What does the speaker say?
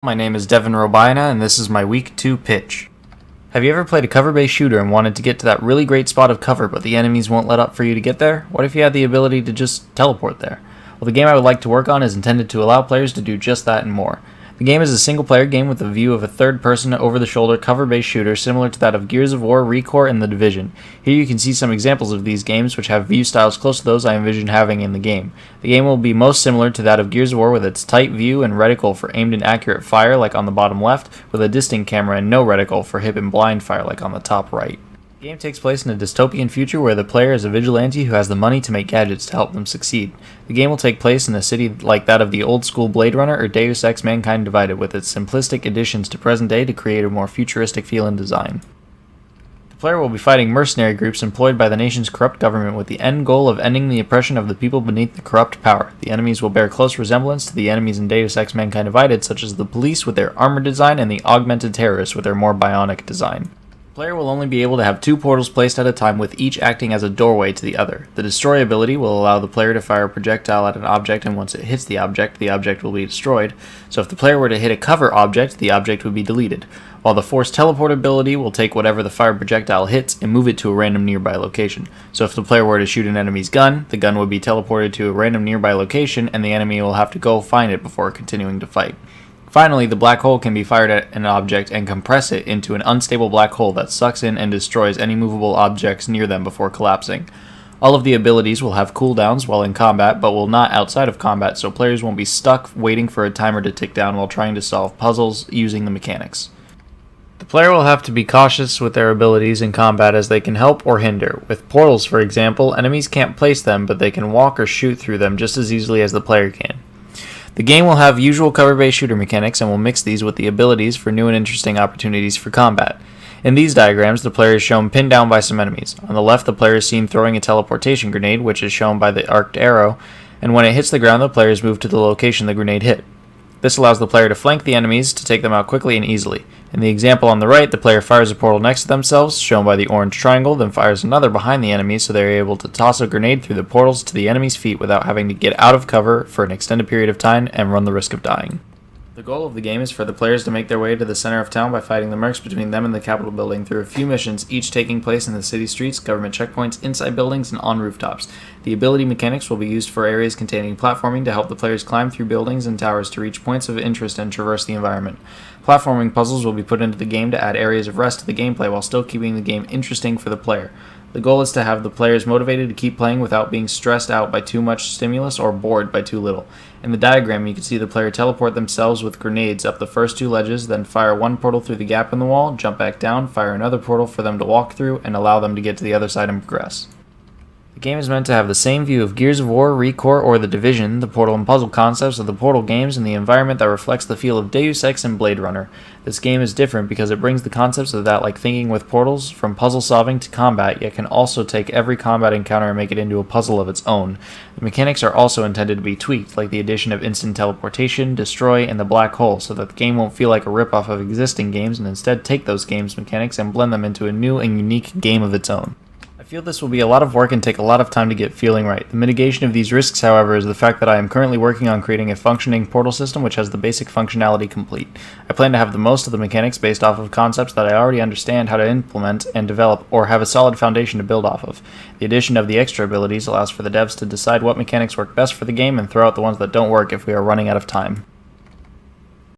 My name is Devin Robaina, and this is my Week 2 pitch. Have you ever played a cover-based shooter and wanted to get to that really great spot of cover, but the enemies won't let up for you to get there? What if you had the ability to just teleport there? Well, the game I would like to work on is intended to allow players to do just that and more. The game is a single-player game with a view of a third-person, over-the-shoulder, cover-based shooter similar to that of Gears of War, ReCore, and The Division. Here you can see some examples of these games which have view styles close to those I envision having in the game. The game will be most similar to that of Gears of War with its tight view and reticle for aimed and accurate fire like on the bottom left, with a distant camera and no reticle for hip and blind fire like on the top right. The game takes place in a dystopian future where the player is a vigilante who has the money to make gadgets to help them succeed. The game will take place in a city like that of the old-school Blade Runner or Deus Ex Mankind Divided, with its simplistic additions to present day to create a more futuristic feel and design. The player will be fighting mercenary groups employed by the nation's corrupt government with the end goal of ending the oppression of the people beneath the corrupt power. The enemies will bear close resemblance to the enemies in Deus Ex Mankind Divided, such as the police with their armored design and the augmented terrorists with their more bionic design. The player will only be able to have 2 portals placed at a time, with each acting as a doorway to the other. The destroy ability will allow the player to fire a projectile at an object, and once it hits the object will be destroyed. So if the player were to hit a cover object, the object would be deleted. While the force teleport ability will take whatever the fired projectile hits and move it to a random nearby location. So if the player were to shoot an enemy's gun, the gun would be teleported to a random nearby location, and the enemy will have to go find it before continuing to fight. Finally, the black hole can be fired at an object and compress it into an unstable black hole that sucks in and destroys any movable objects near them before collapsing. All of the abilities will have cooldowns while in combat, but will not outside of combat, so players won't be stuck waiting for a timer to tick down while trying to solve puzzles using the mechanics. The player will have to be cautious with their abilities in combat as they can help or hinder. With portals, for example, enemies can't place them, but they can walk or shoot through them just as easily as the player can. The game will have usual cover-based shooter mechanics and will mix these with the abilities for new and interesting opportunities for combat. In these diagrams, the player is shown pinned down by some enemies. On the left, the player is seen throwing a teleportation grenade, which is shown by the arced arrow, and when it hits the ground, the player is moved to the location the grenade hit. This allows the player to flank the enemies to take them out quickly and easily. In the example on the right, the player fires a portal next to themselves, shown by the orange triangle, then fires another behind the enemies so they are able to toss a grenade through the portals to the enemy's feet without having to get out of cover for an extended period of time and run the risk of dying. The goal of the game is for the players to make their way to the center of town by fighting the mercs between them and the Capitol building through a few missions, each taking place in the city streets, government checkpoints, inside buildings, and on rooftops. The ability mechanics will be used for areas containing platforming to help the players climb through buildings and towers to reach points of interest and traverse the environment. Platforming puzzles will be put into the game to add areas of rest to the gameplay while still keeping the game interesting for the player. The goal is to have the players motivated to keep playing without being stressed out by too much stimulus or bored by too little. In the diagram, you can see the player teleport themselves with grenades up the first 2 ledges, then fire one portal through the gap in the wall, jump back down, fire another portal for them to walk through, and allow them to get to the other side and progress. The game is meant to have the same view of Gears of War, ReCore, or The Division, the portal and puzzle concepts of the Portal games, and the environment that reflects the feel of Deus Ex and Blade Runner. This game is different because it brings the concepts of that like thinking with portals, from puzzle solving to combat, yet can also take every combat encounter and make it into a puzzle of its own. The mechanics are also intended to be tweaked, like the addition of instant teleportation, destroy, and the black hole, so that the game won't feel like a rip-off of existing games and instead take those games' mechanics and blend them into a new and unique game of its own. I feel this will be a lot of work and take a lot of time to get feeling right. The mitigation of these risks, however, is the fact that I am currently working on creating a functioning portal system which has the basic functionality complete. I plan to have the most of the mechanics based off of concepts that I already understand how to implement and develop, or have a solid foundation to build off of. The addition of the extra abilities allows for the devs to decide what mechanics work best for the game and throw out the ones that don't work if we are running out of time.